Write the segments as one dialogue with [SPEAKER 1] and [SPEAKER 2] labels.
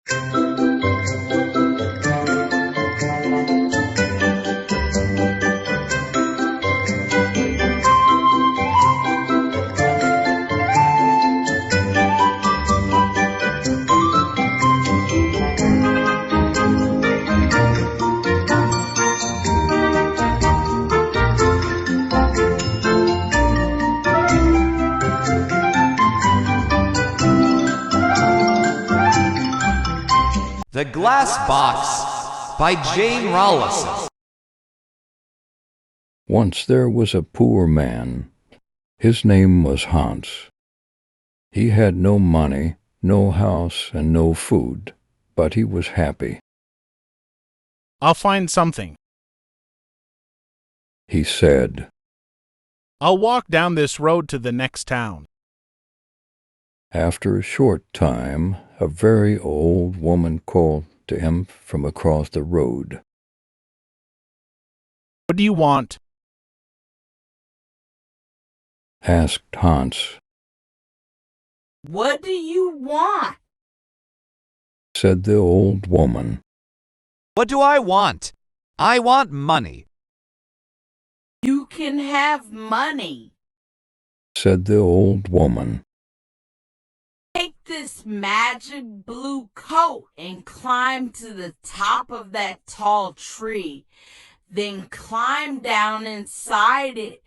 [SPEAKER 1] The Glass Box by Jane Rawlinson.
[SPEAKER 2] Once there was a poor man. His name was Hans. He had no money, no house, and no food, but he was happy.
[SPEAKER 3] "I'll find something,"
[SPEAKER 2] He said.
[SPEAKER 3] "I'll walk down this road to the next town."
[SPEAKER 2] After a short time, a very old woman called to him from across the road.
[SPEAKER 3] "What do you want?"
[SPEAKER 2] Asked Hans.
[SPEAKER 4] "What do you want?"
[SPEAKER 2] Said the old woman.
[SPEAKER 1] What do I want? I want money.
[SPEAKER 4] "You can have money.
[SPEAKER 2] Said the old woman.
[SPEAKER 4] Take this magic blue coat and climb to the top of that tall tree. Then climb down inside it.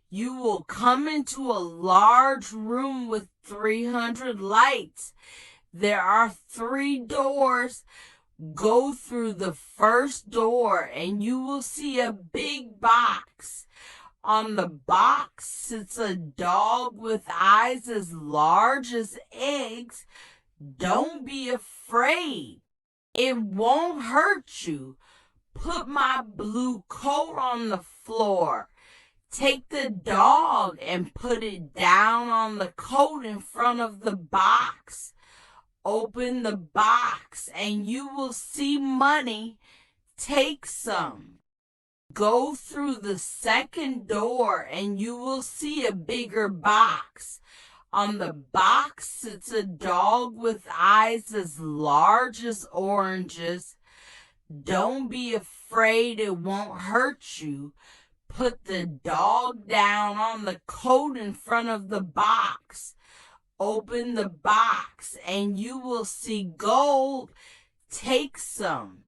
[SPEAKER 4] You will come into a large room with 300 lights. There are 3 doors. Go through the first door and you will see a big box. On the box sits a dog with eyes as large as eggs. Don't be afraid. It won't hurt you. Put my blue coat on the floor. Take the dog and put it down on the coat in front of the box. Open the box and you will see money. Take some. Go through the second door and you will see a bigger box. On the box sits a dog with eyes as large as oranges. Don't be afraid, it won't hurt you. Put the dog down on the coat in front of the box. Open the box and you will see gold. Take some.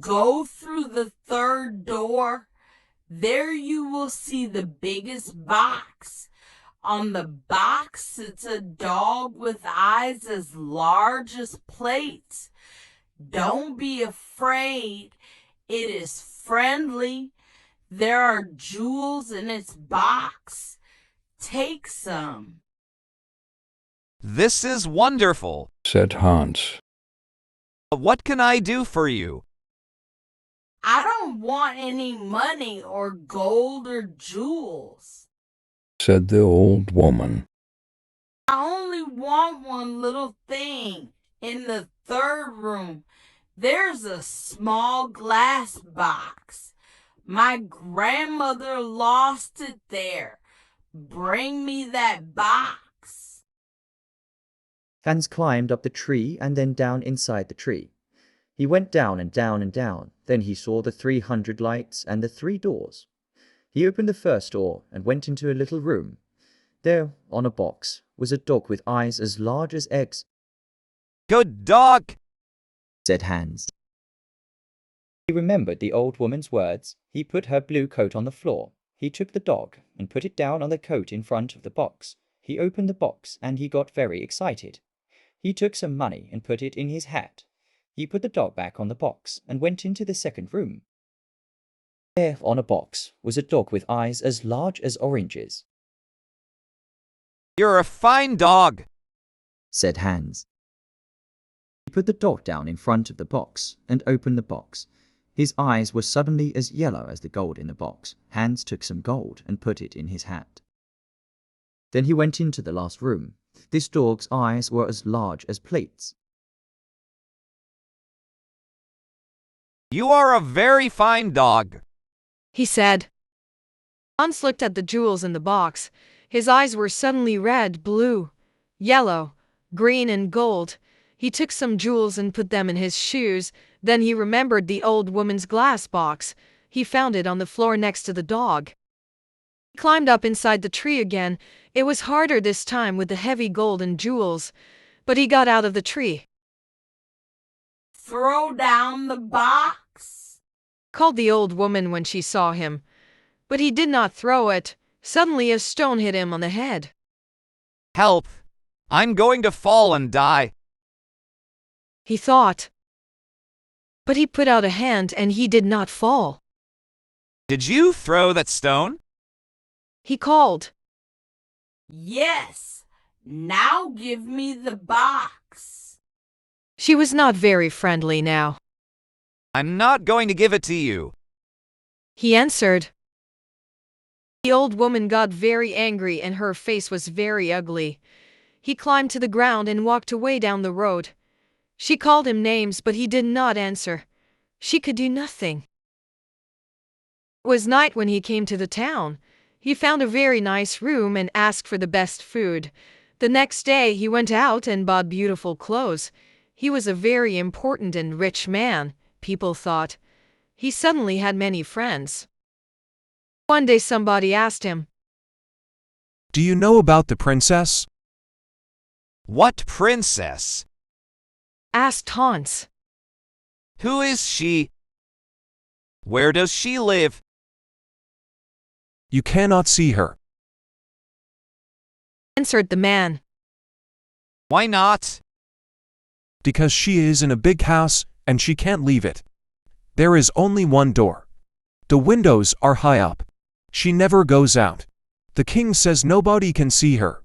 [SPEAKER 4] Go through the third door. There you will see the biggest box. On the box sits a dog with eyes as large as plates. Don't be afraid. It is friendly. There are jewels in its box. Take some.
[SPEAKER 1] This is wonderful,
[SPEAKER 2] Said Hans.
[SPEAKER 1] What can I do for you?
[SPEAKER 4] I don't want any money or gold or jewels.
[SPEAKER 2] Said the old woman.
[SPEAKER 4] I only want one little thing. In the third room, there's a small glass box. My grandmother lost it there. Bring me that box.
[SPEAKER 5] Hans climbed up the tree and then down inside the tree. He went down and down and down. Then he saw the 300 lights and the 3 doors. He opened the first door and went into a little room. There, on a box, was a dog with eyes as large as eggs.
[SPEAKER 1] Good dog,
[SPEAKER 5] Said Hans. He remembered the old woman's words. He put her blue coat on the floor. He took the dog and put it down on the coat in front of the box. He opened the box and he got very excited. He took some money and put it in his hat. He put the dog back on the box and went into the second room. There, on a box, was a dog with eyes as large as oranges.
[SPEAKER 1] You're a fine dog,
[SPEAKER 5] Said Hans. He put the dog down in front of the box and opened the box. His eyes were suddenly as yellow as the gold in the box. Hans took some gold and put it in his hat. Then he went into the last room. This dog's eyes were as large as plates.
[SPEAKER 1] You are a very fine dog,
[SPEAKER 6] he said. Hans looked at the jewels in the box. His eyes were suddenly red, blue, yellow, green, and gold. He took some jewels and put them in his shoes. Then he remembered the old woman's glass box. He found it on the floor next to the dog. He climbed up inside the tree again. It was harder this time with the heavy gold and jewels, but he got out of the tree.
[SPEAKER 4] Throw down the box,
[SPEAKER 6] Called the old woman when she saw him, but he did not throw it. Suddenly a stone hit him on the head.
[SPEAKER 1] Help! I'm going to fall and die.
[SPEAKER 6] He thought. But he put out a hand and he did not fall.
[SPEAKER 1] Did you throw that stone?
[SPEAKER 6] He called.
[SPEAKER 4] yes. Now give me the box.
[SPEAKER 6] She was not very friendly now.
[SPEAKER 1] I'm not going to give it to you.
[SPEAKER 6] He answered. The old woman got very angry and her face was very ugly. He climbed to the ground and walked away down the road. She called him names, but he did not answer. She could do nothing. It was night when he came to the town. He found a very nice room and asked for the best food. The next day he went out and bought beautiful clothes. He was a very important and rich man, people thought. He suddenly had many friends. One day somebody asked him,
[SPEAKER 7] Do you know about the princess?
[SPEAKER 1] What princess?
[SPEAKER 6] asked Hans.
[SPEAKER 1] Who is she? Where does she live?
[SPEAKER 7] You cannot see her.
[SPEAKER 6] Answered the man.
[SPEAKER 1] Why not?
[SPEAKER 7] Because she is in a big house and she can't leave it. There is only one door. The windows are high up. She never goes out. The king says nobody can see her.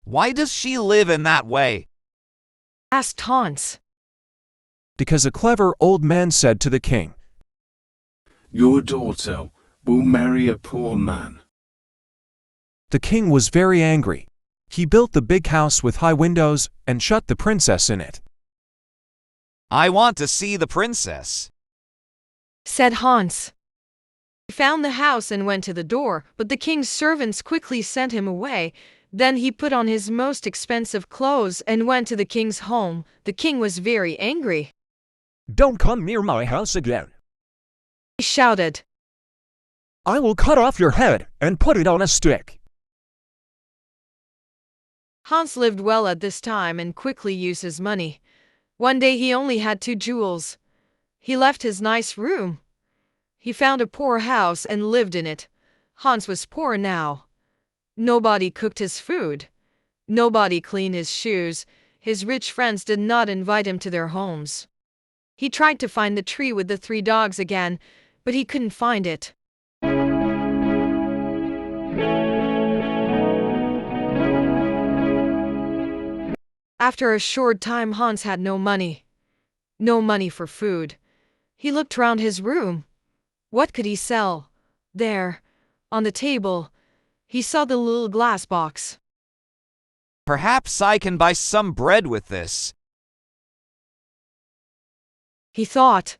[SPEAKER 1] Why does she live in that way?
[SPEAKER 6] Asked Hans.
[SPEAKER 7] Because a clever old man said to the king,
[SPEAKER 8] Your daughter will marry a poor man.
[SPEAKER 7] The king was very angry. He built the big house with high windows and shut the princess in it.
[SPEAKER 1] I want to see the princess,
[SPEAKER 6] said Hans. He found the house and went to the door, but the king's servants quickly sent him away. Then he put on his most expensive clothes and went to the king's home. The king was very angry.
[SPEAKER 9] Don't come near my house again.
[SPEAKER 6] He shouted.
[SPEAKER 9] I will cut off your head and put it on a stick.
[SPEAKER 6] Hans lived well at this time and quickly used his money. One day he only had 2 jewels. He left his nice room. He found a poor house and lived in it. Hans was poor now. Nobody cooked his food. Nobody cleaned his shoes. His rich friends did not invite him to their homes. He tried to find the tree with the 3 dogs again, but he couldn't find it. After a short time, Hans had no money. No money for food. He looked round his room. What could he sell? There, on the table, he saw the little glass box.
[SPEAKER 1] Perhaps I can buy some bread with this.
[SPEAKER 6] He thought.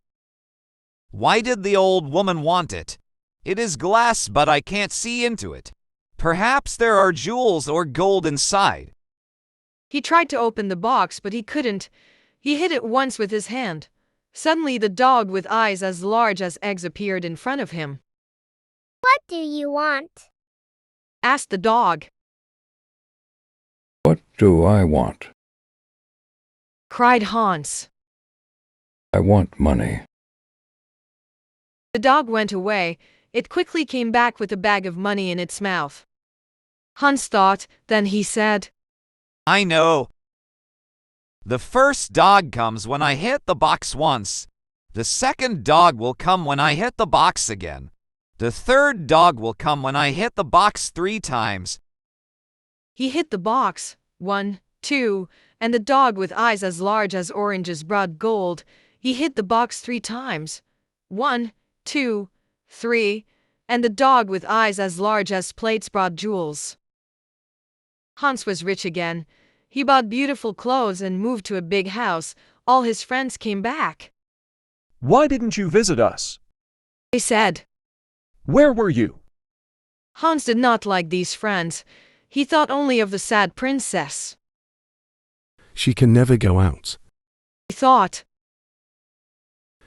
[SPEAKER 1] Why did the old woman want it? It is glass, but I can't see into it. Perhaps there are jewels or gold inside.
[SPEAKER 6] He tried to open the box, but he couldn't. He hit it once with his hand. Suddenly the dog with eyes as large as eggs appeared in front of him.
[SPEAKER 10] What do you want?
[SPEAKER 6] Asked the dog.
[SPEAKER 2] What do I want?
[SPEAKER 6] Cried Hans.
[SPEAKER 2] I want money.
[SPEAKER 6] The dog went away. It quickly came back with a bag of money in its mouth. Hans thought, then he said,
[SPEAKER 1] I know. The first dog comes when I hit the box once. The second dog will come when I hit the box again. The third dog will come when I hit the box 3 times.
[SPEAKER 6] He hit the box, 1, 2, and the dog with eyes as large as oranges brought gold. He hit the box 3 times, 1, 2, 3, and the dog with eyes as large as plates brought jewels. Hans was rich again. He bought beautiful clothes and moved to a big house. All his friends came back.
[SPEAKER 9] Why didn't you visit us?
[SPEAKER 6] They said.
[SPEAKER 9] Where were you?
[SPEAKER 6] Hans did not like these friends. He thought only of the sad princess.
[SPEAKER 8] She can never go out.
[SPEAKER 6] He thought.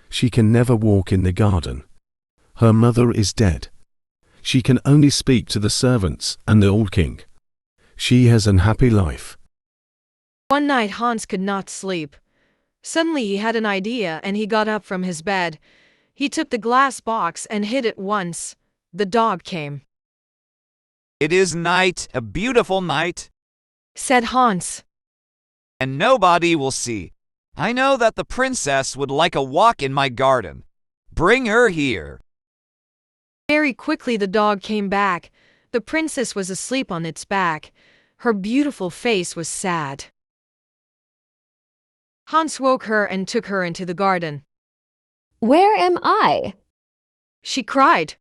[SPEAKER 8] She can never walk in the garden. Her mother is dead. She can only speak to the servants and the old king. She has an unhappy life.
[SPEAKER 6] One night Hans could not sleep. Suddenly he had an idea and he got up from his bed. He took the glass box and hid it once. The dog came.
[SPEAKER 1] It is night, a beautiful night,
[SPEAKER 6] Said Hans.
[SPEAKER 1] and nobody will see. I know that the princess would like a walk in my garden. Bring her here.
[SPEAKER 6] Very quickly the dog came back. The princess was asleep on its back. Her beautiful face was sad. Hans woke her and took her into the garden.
[SPEAKER 11] Where am I?
[SPEAKER 6] She cried.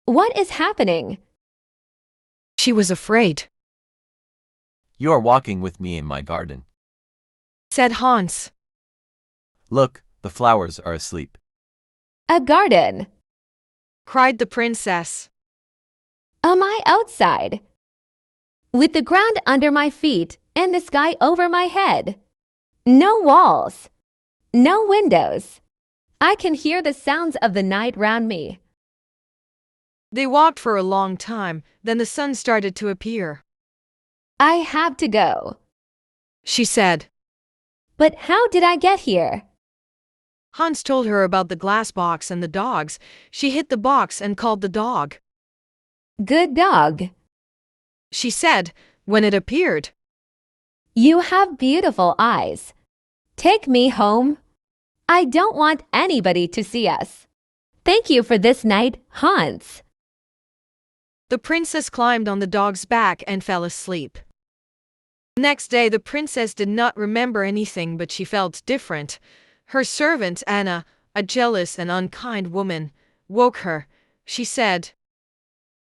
[SPEAKER 11] What is happening?
[SPEAKER 6] She was afraid.
[SPEAKER 12] You are walking with me in my garden.
[SPEAKER 6] Said Hans.
[SPEAKER 12] Look, the flowers are asleep.
[SPEAKER 11] A garden.
[SPEAKER 6] Cried the princess.
[SPEAKER 11] Am I outside? With the ground under my feet and the sky over my head. No walls. No windows. I can hear the sounds of the night round me.
[SPEAKER 6] They walked for a long time, then the sun started to appear.
[SPEAKER 11] I have to go.
[SPEAKER 6] She said.
[SPEAKER 11] But how did I get here?
[SPEAKER 6] Hans told her about the glass box and the dogs. She hit the box and called the dog.
[SPEAKER 11] Good dog.
[SPEAKER 6] She said, when it appeared.
[SPEAKER 11] You have beautiful eyes. Take me home. I don't want anybody to see us. Thank you for this night, Hans.
[SPEAKER 6] The princess climbed on the dog's back and fell asleep. Next day the princess did not remember anything, but she felt different. Her servant Anna, a jealous and unkind woman, woke her. She said,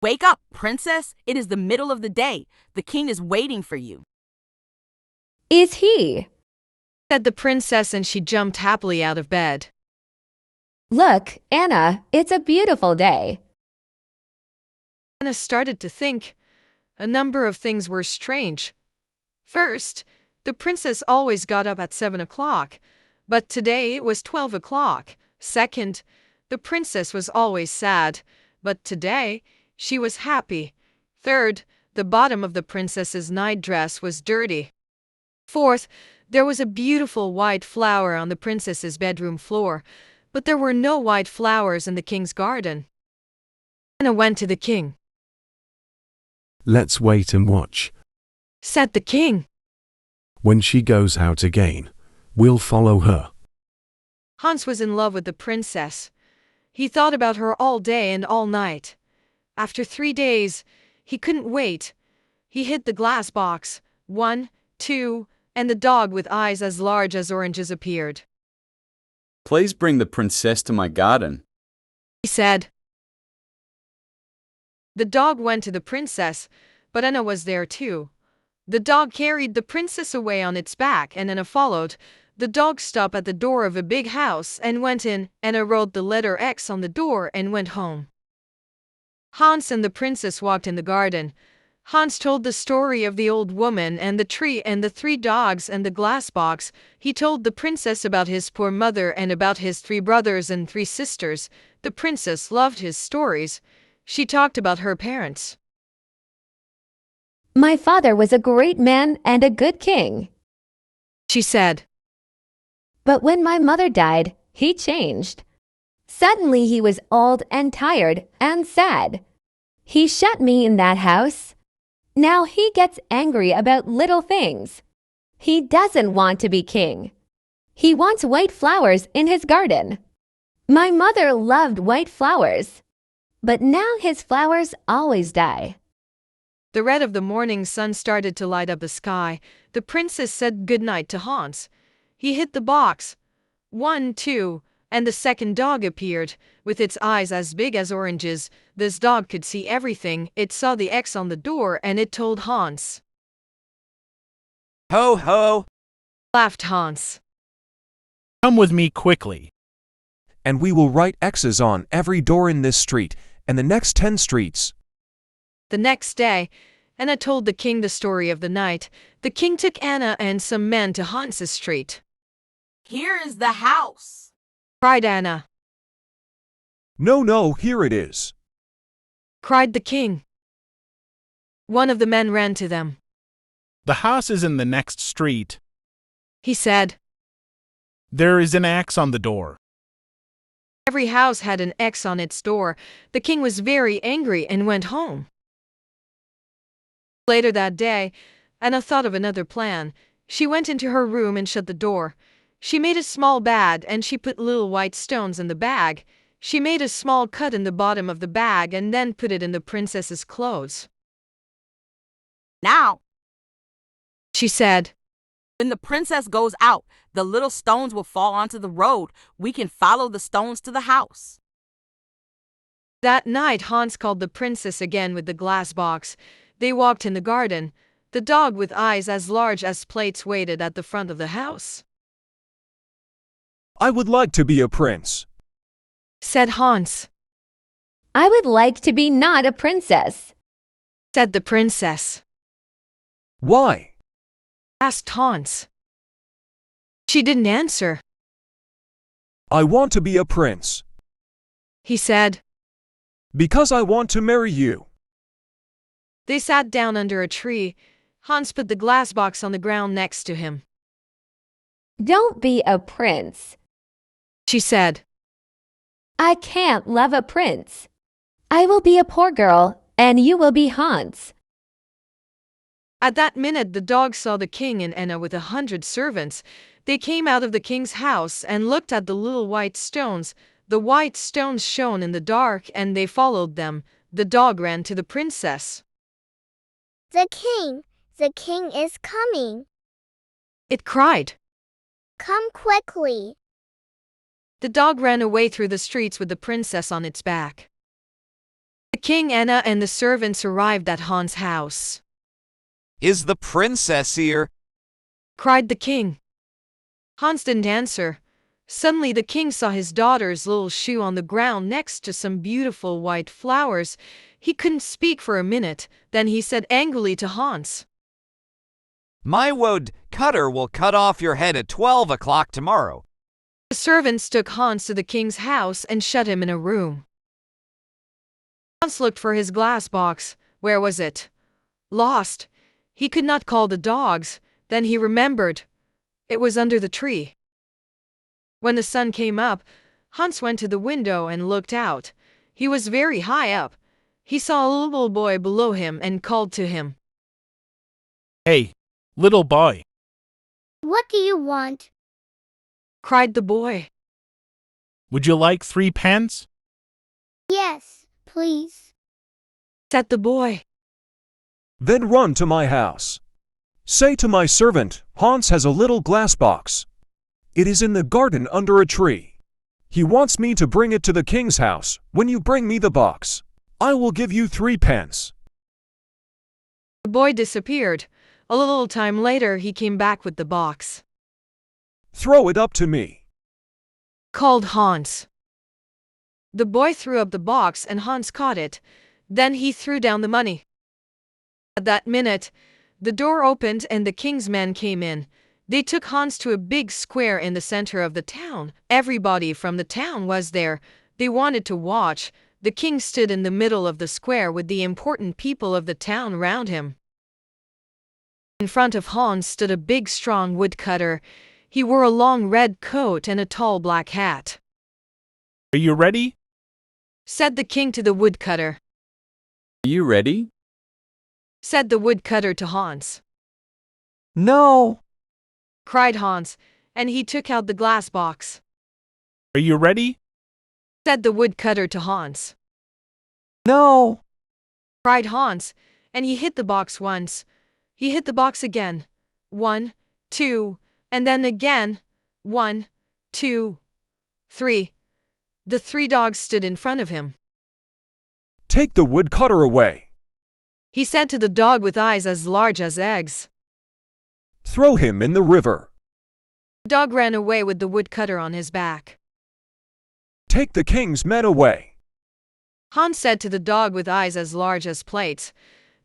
[SPEAKER 4] Wake up, princess. It is the middle of the day. The king is waiting for you.
[SPEAKER 11] Is he?
[SPEAKER 6] Said the princess, and she jumped happily out of bed.
[SPEAKER 11] Look, Anna, it's a beautiful day.
[SPEAKER 6] Anna started to think. A number of things were strange. First, the princess always got up at 7 o'clock, but today it was 12 o'clock. Second, the princess was always sad, but today she was happy. Third, the bottom of the princess's night dress was dirty. Fourth, there was a beautiful white flower on the princess's bedroom floor, but there were no white flowers in the king's garden. Anna went to the king.
[SPEAKER 8] Let's wait and watch.
[SPEAKER 6] Said the king.
[SPEAKER 8] When she goes out again, we'll follow her.
[SPEAKER 6] Hans was in love with the princess. He thought about her all day and all night. After 3 days, he couldn't wait. He hid the glass box. 1, 2, and the dog with eyes as large as oranges appeared.
[SPEAKER 13] Please bring the princess to my garden,
[SPEAKER 6] He said. The dog went to the princess, but Anna was there too. The dog carried the princess away on its back and Anna followed. The dog stopped at the door of a big house and went in. Anna wrote the letter X on the door and went home. Hans and the princess walked in the garden. Hans told the story of the old woman and the tree and the 3 dogs and the glass box. He told the princess about his poor mother and about his 3 brothers and 3 sisters. The princess loved his stories. She talked about her parents.
[SPEAKER 11] My father was a great man and a good king.
[SPEAKER 6] She said.
[SPEAKER 11] But when my mother died, he changed. Suddenly he was old and tired and sad. He shut me in that house. Now he gets angry about little things. He doesn't want to be king. He wants white flowers in his garden. My mother loved white flowers, but now his flowers always die.
[SPEAKER 6] The red of the morning sun started to light up the sky. The princess said good night to Hans. He hit the box. 1, 2, and the second dog appeared, with its eyes as big as oranges. This dog could see everything. It saw the X on the door and it told Hans.
[SPEAKER 1] Ho ho!
[SPEAKER 6] Laughed Hans.
[SPEAKER 3] Come with me quickly.
[SPEAKER 7] And we will write X's on every door in this street and the next 10 streets.
[SPEAKER 6] The next day, Anna told the king the story of the night. The king took Anna and some men to Hans's street.
[SPEAKER 4] Here is the house,
[SPEAKER 6] Cried Anna.
[SPEAKER 7] No, no, here it is.
[SPEAKER 6] Cried the king. One of the men ran to them.
[SPEAKER 3] The house is in the next street,
[SPEAKER 6] He said.
[SPEAKER 3] There is an axe on the door.
[SPEAKER 6] Every house had an X on its door. The king was very angry and went home. Later that day, Anna thought of another plan. She went into her room and shut the door. She made a small bag and she put little white stones in the bag. She made a small cut in the bottom of the bag and then put it in the princess's clothes.
[SPEAKER 4] now.
[SPEAKER 6] She said,
[SPEAKER 4] When the princess goes out, the little stones will fall onto the road. We can follow the stones to the house.
[SPEAKER 6] That night Hans called the princess again with the glass box. They walked in the garden. The dog with eyes as large as plates waited at the front of the house.
[SPEAKER 7] I would like to be a prince,
[SPEAKER 6] Said Hans.
[SPEAKER 11] I would like to be not a princess.
[SPEAKER 6] Said the princess.
[SPEAKER 7] Why?
[SPEAKER 6] Asked Hans. She didn't answer.
[SPEAKER 7] I want to be a prince.
[SPEAKER 6] He said.
[SPEAKER 7] Because I want to marry you.
[SPEAKER 6] They sat down under a tree. Hans put the glass box on the ground next to him.
[SPEAKER 11] Don't be a prince.
[SPEAKER 6] She said.
[SPEAKER 11] I can't love a prince. I will be a poor girl, and you will be Hans.
[SPEAKER 6] At that minute the dog saw the king and Anna with 100 servants. They came out of the king's house and looked at the little white stones. The white stones shone in the dark and they followed them. The dog ran to the princess.
[SPEAKER 10] The king is coming.
[SPEAKER 6] It cried.
[SPEAKER 10] Come quickly.
[SPEAKER 6] The dog ran away through the streets with the princess on its back. The king, Anna, and the servants arrived at Hans' house.
[SPEAKER 1] Is the princess here?
[SPEAKER 6] Cried the king. Hans didn't answer. Suddenly the king saw his daughter's little shoe on the ground next to some beautiful white flowers. He couldn't speak for a minute. Then he said angrily to Hans,
[SPEAKER 1] My woodcutter will cut off your head at 12 o'clock tomorrow.
[SPEAKER 6] The servants took Hans to the king's house and shut him in a room. Hans looked for his glass box. Where was it? Lost. He could not call the dogs. Then he remembered. It was under the tree. When the sun came up, Hans went to the window and looked out. He was very high up. He saw a little boy below him and called to him.
[SPEAKER 3] Hey, little boy.
[SPEAKER 10] What do you want?
[SPEAKER 6] Cried the boy.
[SPEAKER 3] Would you like 3 pence?
[SPEAKER 10] Yes, please.
[SPEAKER 6] Said the boy.
[SPEAKER 7] Then run to my house. Say to my servant, Hans has a little glass box. It is in the garden under a tree. He wants me to bring it to the king's house. When you bring me the box, I will give you 3 pence.
[SPEAKER 6] The boy disappeared. A little time later he came back with the box.
[SPEAKER 7] Throw it up to me,
[SPEAKER 6] Called Hans. The boy threw up the box and Hans caught it. Then he threw down the money. At that minute, the door opened and the king's men came in. They took Hans to a big square in the center of the town. Everybody from the town was there. They wanted to watch. The king stood in the middle of the square with the important people of the town round him. In front of Hans stood a big strong woodcutter. He wore a long red coat and a tall black hat.
[SPEAKER 3] Are you ready?
[SPEAKER 6] Said the king to the woodcutter.
[SPEAKER 13] Are you ready?
[SPEAKER 6] Said the woodcutter to Hans.
[SPEAKER 12] No.
[SPEAKER 6] Cried Hans, and he took out the glass box.
[SPEAKER 3] Are you ready?
[SPEAKER 6] Said the woodcutter to Hans.
[SPEAKER 12] No.
[SPEAKER 6] Cried Hans, and he hit the box once. He hit the box again. 1, 2, and then again. 1, 2, 3. The 3 dogs stood in front of him.
[SPEAKER 7] Take the woodcutter away.
[SPEAKER 6] He said to the dog with eyes as large as eggs.
[SPEAKER 7] Throw him in the river.
[SPEAKER 6] The dog ran away with the woodcutter on his back.
[SPEAKER 7] Take the king's men away.
[SPEAKER 6] Hans said to the dog with eyes as large as plates.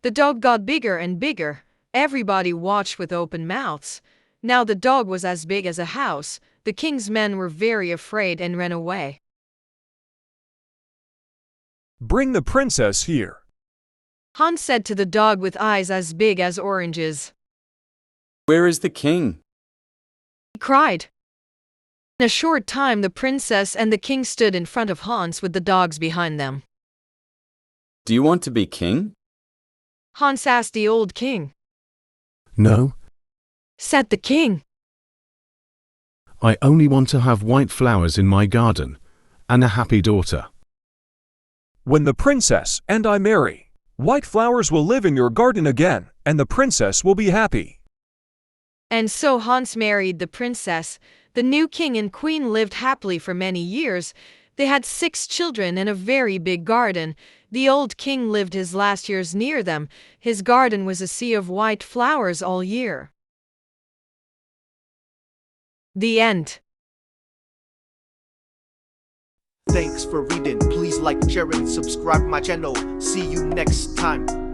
[SPEAKER 6] The dog got bigger and bigger. Everybody watched with open mouths. Now the dog was as big as a house. The king's men were very afraid and ran away.
[SPEAKER 7] Bring the princess here.
[SPEAKER 6] Hans said to the dog with eyes as big as oranges.
[SPEAKER 13] Where is the king?
[SPEAKER 6] He cried. In a short time, the princess and the king stood in front of Hans with the dogs behind them.
[SPEAKER 13] Do you want to be king?
[SPEAKER 6] Hans asked the old king.
[SPEAKER 8] No,
[SPEAKER 6] Said the king.
[SPEAKER 8] I only want to have white flowers in my garden and a happy daughter.
[SPEAKER 7] When the princess and I marry, white flowers will live in your garden again, and the princess will be happy.
[SPEAKER 6] And so Hans married the princess. The new king and queen lived happily for many years. They had 6 children and a very big garden. The old king lived his last years near them. His garden was a sea of white flowers all year. The end.
[SPEAKER 14] Thanks for reading. Please like, share, and subscribe my channel. See you next time.